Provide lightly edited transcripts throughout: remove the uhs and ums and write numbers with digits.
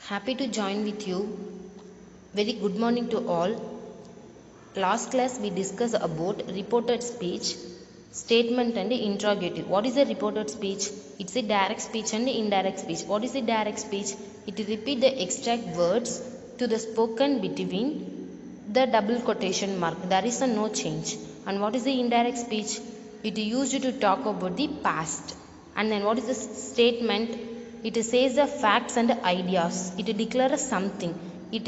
Happy to join with you. Very good morning to all. Last class we discussed about reported speech, statement and interrogative. What is a reported speech? It's a direct speech and indirect speech. What is a direct speech? It repeats the exact words to the spoken between the double quotation mark. There is no change. And what is the indirect speech? It is used to talk about the past. And then what is the statement? It says the facts and ideas. It declares something. It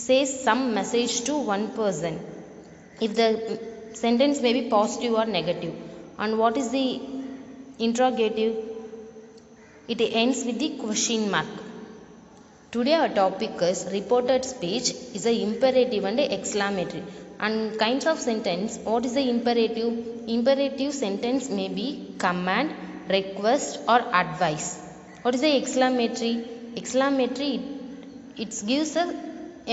says some message to one person. If the sentence may be positive or negative. And what is the interrogative? It ends with the question mark. Today our topic is reported speech is a imperative and a exclamatory. And kinds of sentence, what is the imperative? Imperative sentence may be command, request or advice. What is the exclamatory? Exclamatory, it gives a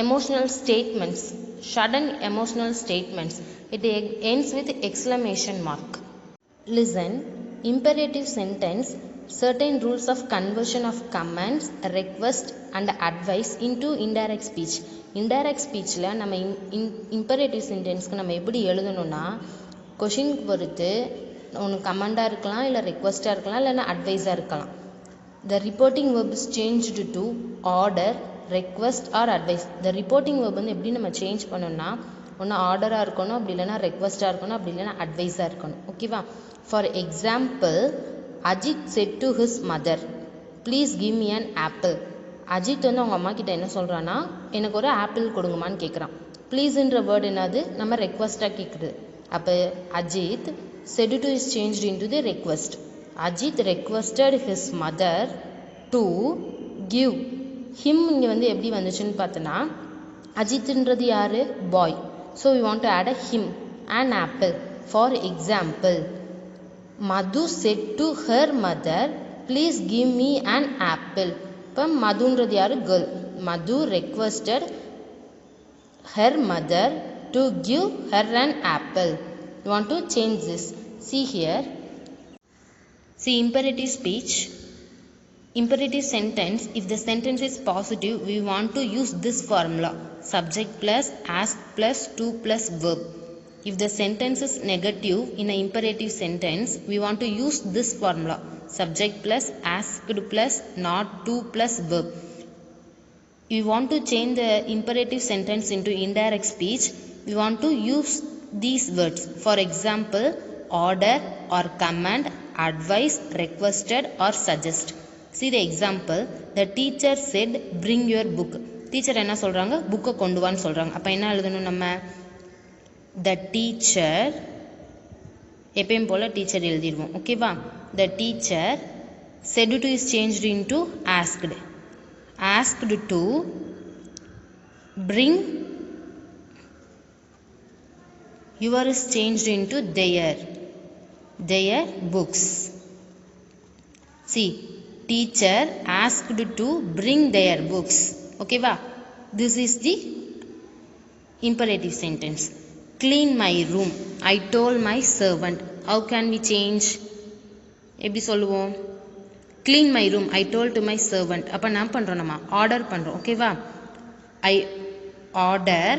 emotional statements, sudden emotional statements. It ends with exclamation mark. Listen, imperative sentence, certain rules of conversion of commands, request and advice into indirect speech. Indirect speech la நம்ம imperative sentence க்கு நம்ம எப்படி எழுதணும்னா question பொறுத்து ஒன்னு கமாண்டா இருக்கலாம் இல்ல ரெக்வெஸ்டா இருக்கலாம் இல்ல அட்வைஸா இருக்கலாம். The reporting verb is changed to order, request or advice. The reporting verb வந்து எப்படி நம்ம சேஞ்ச் பண்ணனும்னா ஒன்னு ஆர்டரா இருக்கணும் அப்படி இல்லனா ரெக்வெஸ்டா இருக்கணும் அப்படி இல்லனா அட்வைஸா இருக்கணும். ஓகேவா? For example, Ajit said to his mother, please give me an apple. Ajith வந்து அவங்க அம்மா கிட்ட என்ன சொல்றானா எனக்கு ஒரு ஆப்பிள் கொடுங்கமான்னு கேக்குறான். ப்ளீஸ்ன்ற வேர்ட் என்னது நம்ம ரெக்வெஸ்டா கேக்குது. அப்ப Ajith said to is changed into the request. Ajit requested his mother to give him. இங்க வந்து எப்படி வந்துச்சுன்னு பார்த்தனா அஜித்ன்றது யாரு? பாய். So we want to add a him, an apple. For example, Madhu said to her mother, please give me an apple. இப்போ மதுன்றது யாரு? girl. Madhu requested her mother to give her an apple. You want to change this. See here. See imperative speech. Imperative sentence, if the sentence is positive, we want to use this formula. Subject plus ask plus to plus verb. If the sentence is negative in an imperative sentence, we want to use this formula. Subject plus asked plus not to plus verb. We want to change the imperative sentence into indirect speech. We want to use these words. For example, order or command, advice, requested or suggest. See the example. The teacher said bring your book. Teacher என்ன சொல்றாங்க? புக்க கொண்டு வான்னு சொல்றாங்க. அப்ப என்ன எழுதணும் நம்ம? The teacher எப்பவும் போல டீச்சர் எழுதிடுவோம். ஓகேவா? The teacher said to is changed into asked. Asked to bring. Your is changed into their books. See, teacher asked to bring their books. Okay va? This is the imperative sentence. Clean my room. I told my servant. How can we change? எப்படி சொல்லுவோம்? Clean my room. I told to my servant. அப்ப நான் பண்றோம் நம்ம order பண்றோம். ஓகேவா? I order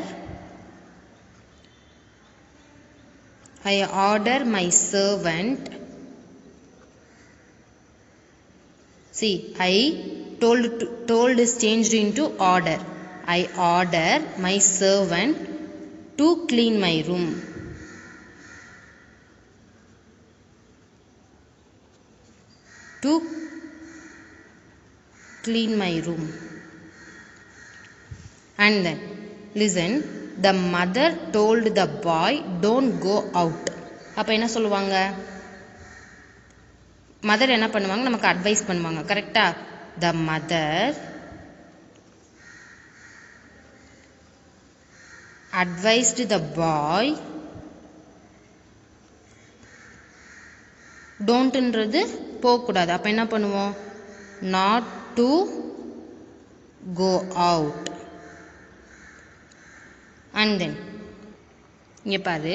my servant. See, I told is changed into order. I order my servant to clean my room. To clean my room. And then listen, the mother told the boy don't go out. அப்ப என்ன சொல்லுவாங்க? Mother என்ன பண்ணுவாங்க? நமக்கு advice பண்ணுவாங்க. கரெக்ட்டா? The mother advised the boy. டோன்ட்ன்றது போக கூடாது. அப்ப என்ன பண்ணுவோம்? not to go out. And then இங்க பாரு,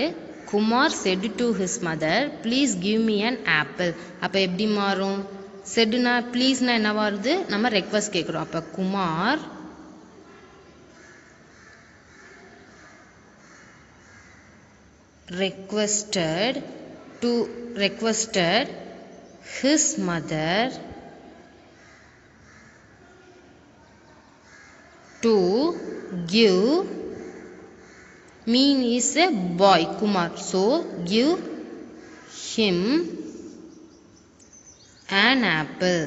Kumar said to his mother, please give me an apple. அப்ப எப்படி மாறும்? செட்னா ப்ளீஸ்னா என்ன வருது, நம்ம ரெக்வஸ்ட் கேட்குறோம். அப்போ Kumar requested his mother to give, mean is a boy Kumar, so give him an apple.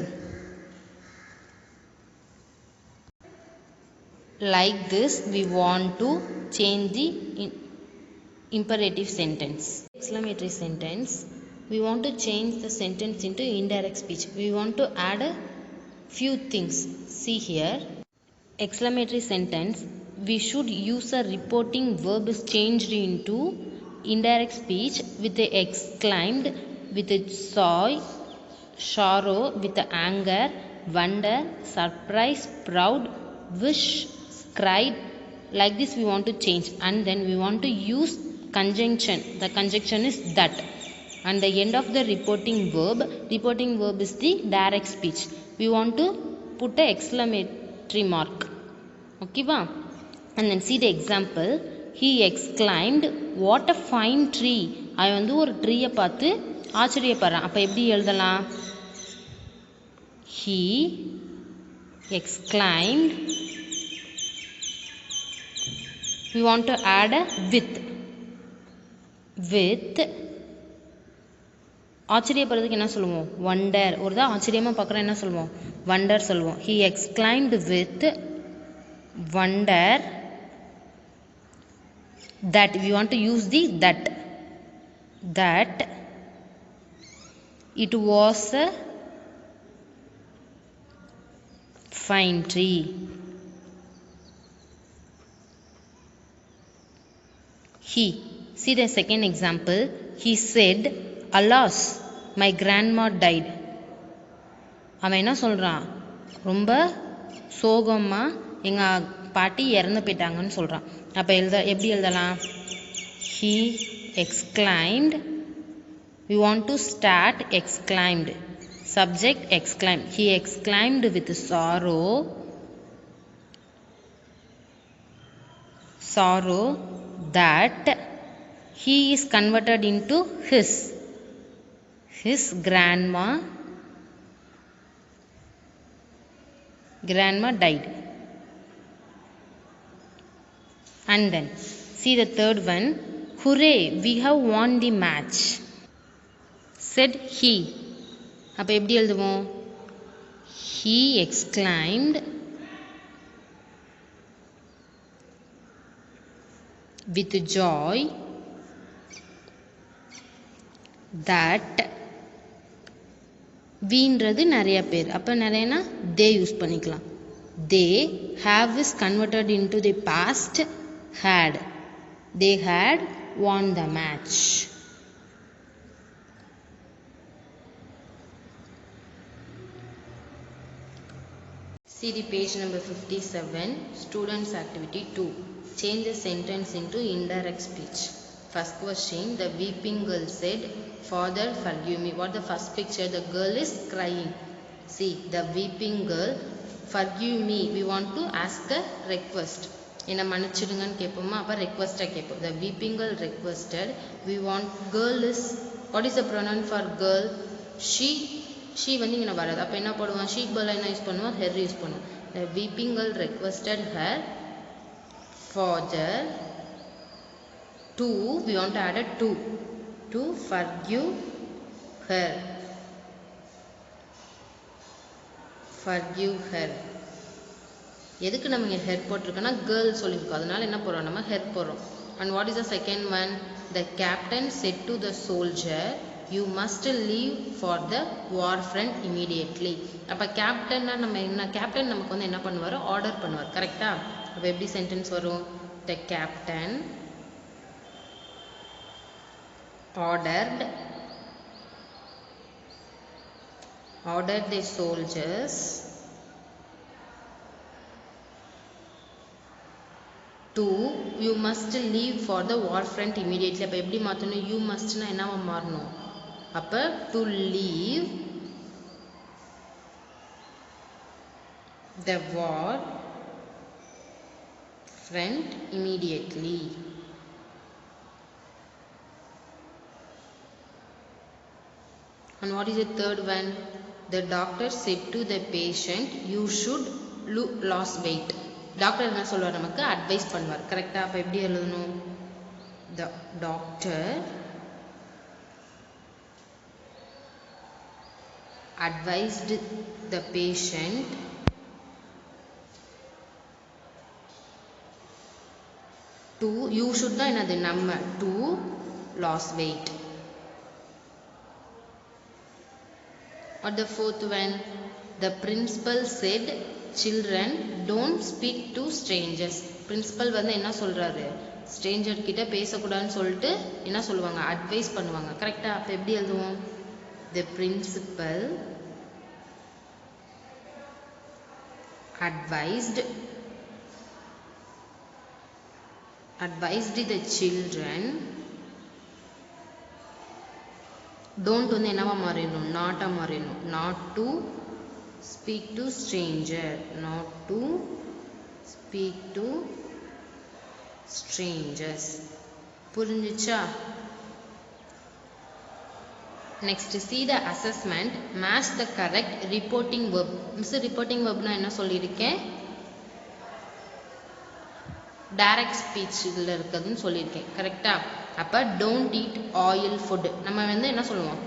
Like this we want to change the imperative sentence. Exclamatory sentence, we want to change the sentence into indirect speech. We want to add a few things. See here, exclamatory sentence, we should use a reporting verb is changed into indirect speech with the exclaimed, with the joy, sorrow, with the anger, wonder, surprise, proud, wish, cried. Like this we want to change, and then we want to use conjunction. The conjunction is that, and the end of the reporting verb is the direct speech. We want to put a exclamatory mark. Okay va? And then see the example, he exclaimed, what a fine tree. அவன் வந்து ஒரு ட்ரீயை பார்த்து ஆச்சரியப்படுறான். அப்போ எப்படி எழுதலாம், he exclaimed, we want to add a with ஆச்சரியப்படுறதுக்கு என்ன சொல்லுவோம், wonder. ஒரு தான் ஆச்சரியமாக பார்க்குறோம், என்ன சொல்லுவோம், wonder சொல்லுவோம். he exclaimed with wonder that, we want to use the that it was a fine tree. He, see the second example, he said, alas, my grandma died. அவன் என்ன சொல்கிறான், ரொம்ப சோகமாக எங்கள் பாட்டி இறந்து போயிட்டாங்கன்னு சொல்கிறான். அப்போ எப்படி எழுதலாம், he exclaimed, we want to start exclaimed, subject exclaimed, he exclaimed with sorrow that he is converted into his grandma died. And then see the third one, hooray, we have won the match, said he. அப்போ எப்படி எழுதுவோம், he exclaimed with joy that, வீன்றது நிறைய பேர், அப்போ நிறையனா they use பண்ணிக்கலாம். they have is converted into the past had, they had won the match. See the page number 57, students activity 2, change the sentence into indirect speech. First question, the weeping girl said, father forgive me. What the first picture, the girl is crying. See, the weeping girl, forgive me, we want to ask a request. என்ன மன்னிச்சிடுங்கன்னு கேட்போமா, அப்போ ரெக்வஸ்ட்டை கேட்போம். the weeping girl requested, we want, girl is, what is the pronoun for girl, she வந்து இங்கே வராது. அப்போ என்ன போடுவோம், she girl என்ன யூஸ் பண்ணுவோம், her யூஸ் பண்ணுவோம். the weeping girl requested her father to, we want to add a to forgive her. எதுக்கு நம்ம இங்கே ஹெர் போட்டிருக்கோன்னா கேர்ள் சொல்லியிருக்கோம், அதனால என்ன போடுறோம், நம்ம ஹெர் போடுறோம். And what is the second one, the captain set to the soldier, you must leave for the war front immediately. அப்போ கேப்டன்னா நம்ம என்ன, கேப்டன் நமக்கு வந்து என்ன பண்ணுவார், ஆர்டர் பண்ணுவார், கரெக்டா? அப்போ எப்படி சென்டென்ஸ் வரும், the captain ordered the soldiers to, you must leave for the war front immediately. அப்போ எப்படி மாற்றணும், you mustனா என்னவா மாறணும், அப்போ to leave the war front immediately. And what is the third one? The doctor said to the patient, you should lose weight. Doctor என்ன சொல்வார், நமக்கு advice பண்ணுவார். கரெக்டா? அப்ப எப்படி எழுதணும்? The doctor advised the patient to, you should தான் என்னது, நம்ம, to lose weight. Or the fourth one, the principal said, children don't speak to strangers. Principal வந்து என்ன சொல்றாரு, ஸ்ட்ரேஞ்சர் கிட்ட பேசக்கூடாதுன்னு சொல்லிட்டு என்ன சொல்லுவாங்க, அட்வைஸ் பண்ணுவாங்க. கரெக்டா? அப்ப எப்படி எழுதுவோம்? The principal advised the children, don't வந்து என்னவா மாறிடணும், நாட்டா மாறிடணும், not to speak to stranger, not to speak to strangers. புரிஞ்சுச்சா? Next, see the assessment, match the correct reporting verb. Miss, reporting verb na என்ன சொல்லியிருக்கேன், டைரக்ட் ஸ்பீச்ல இருக்குதுன்னு சொல்லியிருக்கேன். கரெக்டா? அப்ப don't eat oil food, நம்ம வந்து என்ன சொல்லுவோம்,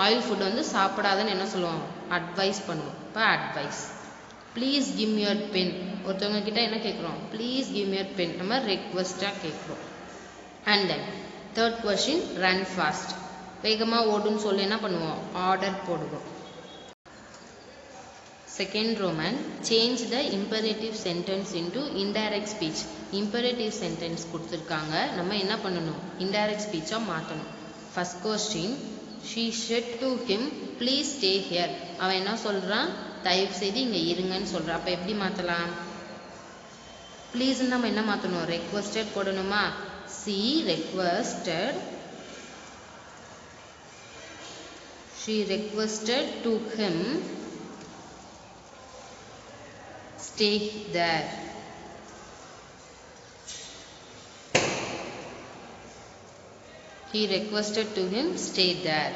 ஆயில் ஃபுட் வந்து சாப்பிடாதன்னு என்ன சொல்லுவோம், அட்வைஸ் பண்ணுவோம். இப்போ advice. Please give me your pen, ஒருத்தவங்க கிட்ட என்ன கேட்குறோம், please give me your pen, நம்ம ரெக்வஸ்டாக கேட்குறோம். And then third question, run fast, வேகமாக ஓடுன்னு சொல்லி என்ன பண்ணுவோம், ஆர்டர் போடுவோம். Second Roman, change the imperative sentence into indirect speech. Imperative sentence கொடுத்துருக்காங்க, நம்ம என்ன பண்ணணும், இன்டைரக்ட் ஸ்பீச்சாக மாற்றணும். First question, she said to him, please stay here. அவன் என்ன சொல்றான், தயவு செய்து இங்க இருங்கன்னு சொல்றான். அப்ப எப்படி மாத்தலாம், ப்ளீஸ் நம்ம என்ன மாத்தணும், ரெக்வெஸ்டட் போடணுமா. she requested to him, stay there. He requested to him, stay there.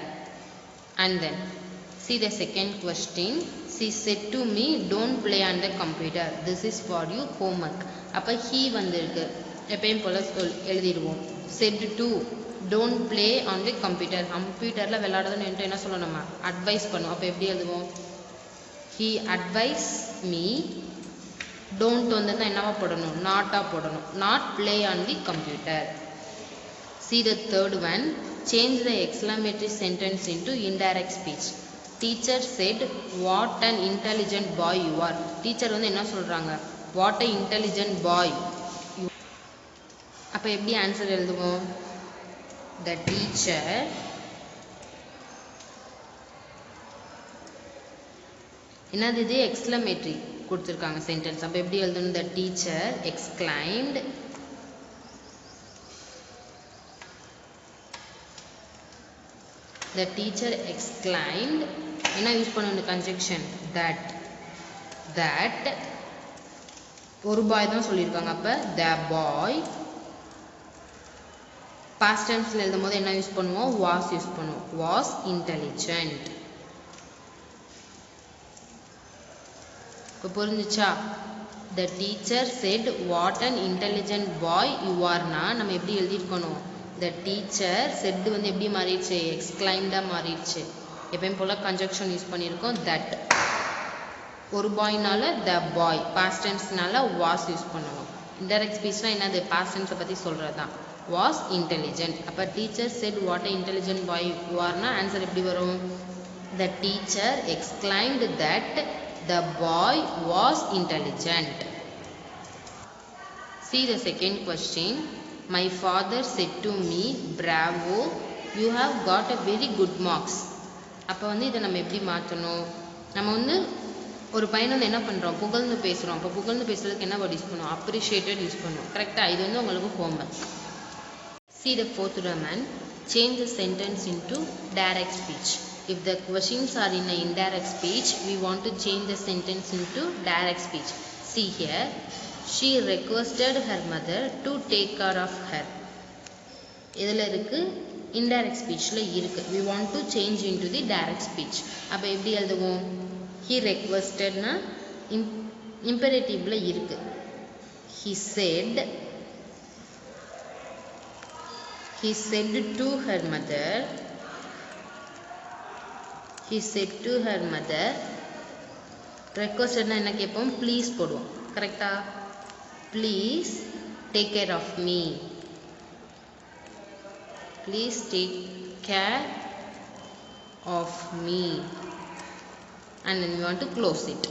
And then see the second question, she said to me, don't play on the computer, this is for you homework. அப்ப he வந்திருக்கு, எப்பயும் போல எழுதிடுவோம். said to, don't play on the computer, கம்ப்யூட்டர்ல விளையாடுறதுன்னு என்ன சொல்லணும், நம்ம advice பண்ணுவோம். அப்ப எப்படி எழுதுவோம், he advised me, don't வந்து என்னவா போடணும், நாட்டா போடணும், not play on the computer. See the third one, change the exclamatory sentence into indirect speech. Teacher said, what an intelligent boy you are. Teacher வந்து என்ன சொல்றாங்க, what an intelligent boy. அப்ப எப்படி answer எழுதுவோம், the teacher என்னது, இது exclamatory கொடுத்துருக்காங்க sentence. அப்ப எப்படி எழுதணும், the teacher exclaimed, the teacher exclaimed, என்ன யூஸ் பண்ணணும், கன்ஜெக்ஷன், that ஒரு பாய் தான் சொல்லியிருக்காங்க. அப்ப the boy, past tenseல எழுதும்போது என்ன யூஸ் பண்ணுவோம், was யூஸ் பண்ணுவோம், was intelligent. இப்போ புரிஞ்சுச்சா, the teacher said, what an intelligent boy you are னா நம்ம எப்படி எழுதியிருக்கணும், the teacher said வந்து எப்படி மாறிடுச்சு, exclaimed மாறிடுச்சு. எப்பயும் போல கன்ஜெக்ஷன் யூஸ் பண்ணியிருக்கோம், that. ஒரு பாய்னால the boy, past tenseனால was use பண்ணுவோம். இன்டைரக்ட் ஸ்பீச்னா என்னது, past tense பத்தி சொல்றதுதான், was intelligent. அப்ப teacher said what an intelligent boy you are னா ஆன்சர் எப்படி வரும், the teacher exclaimed that the boy was intelligent. See the second question, my father said to me, bravo, you have got a very good marks. அப்போ வந்து இதை நம்ம எப்படி மாற்றணும், நம்ம வந்து ஒரு பையனை வந்து என்ன பண்ணுறோம், புகழ்ந்து பேசுகிறோம். அப்போ புகழ்ந்து பேசுறதுக்கு என்ன வேர்ட் யூஸ் பண்ணுவோம், அப்ரிஷியேட்டட் யூஸ் பண்ணுவோம். கரெக்டாக? இது வந்து உங்களுக்கு homework. See the fourth Roman, change the sentence into direct speech. If the questions are in an indirect speech, we want to change the sentence into direct speech. See here, she requested her mother to take care of her. இதில் இருக்கு indirect speechல இருக்கு. We want to change into the direct speech. அப்போ எப்படி எழுதுவோம்? He requested னா imperative இருக்கு. He said to her mother. He said to her mother. Requested னா என்ன கேட்போம்? Please போடுவோம். கரெக்டா? Please take care of me. Please take care of me. And then we want to close it.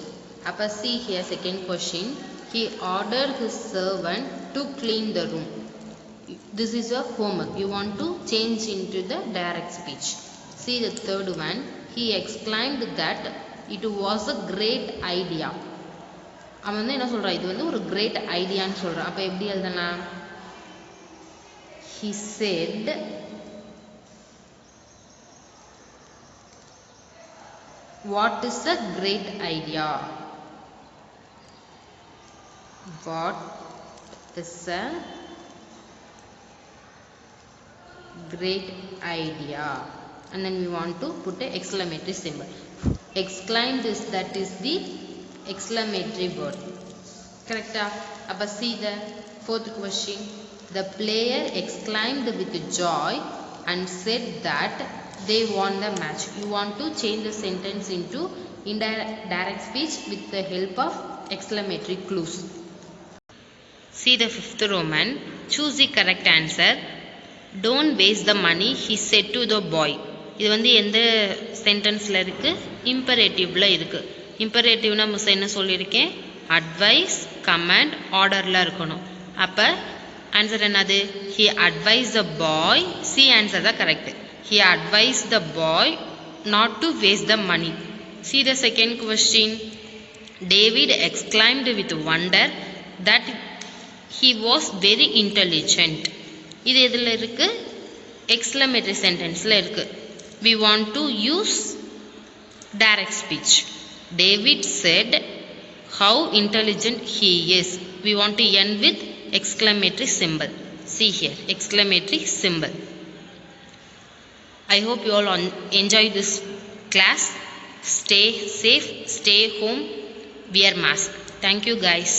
Appa see here second question. He ordered his servant to clean the room. This is a homework. You want to change into the direct speech. See the third one. He exclaimed that it was a great idea. அவன் வந்து என்ன சொல்றான்? இது வந்து ஒரு great ஐடியான்னு சொல்றான். அப்ப எப்படி எழுதலாம்? He said what is a great idea? What is a great idea? And then we want to put an exclamatory symbol. Exclaimed is that is the exclamatory word. Correct? Appa see the fourth question. The player exclaimed with joy and said that they won the match. You want to change the sentence into indirect speech with the help of exclamatory clues. See the fifth Roman. Choose the correct answer. Don't waste the money, he said to the boy. இது வந்து எந்த சென்டென்ஸில் இருக்குது? இம்பரேட்டிவ்ல இருக்குது. இம்பரேட்டிவ்னா miss என்ன சொல்லியிருக்கேன்? Advice, command, ஆர்டரில் இருக்கணும். அப்போ ஆன்சர் என்னது? He advice the bye. C answer தான் correct. He advised the boy not to waste the money. See the second question. David exclaimed with wonder that he was very intelligent. இது எதில் இருக்கு? Exclamatory sentenceல இருக்கு. We want to use direct speech. David said how intelligent he is. We want to end with exclamatory symbol. See here, exclamatory symbol. I hope you all enjoy this class. Stay safe, stay home, wear mask. Thank you guys.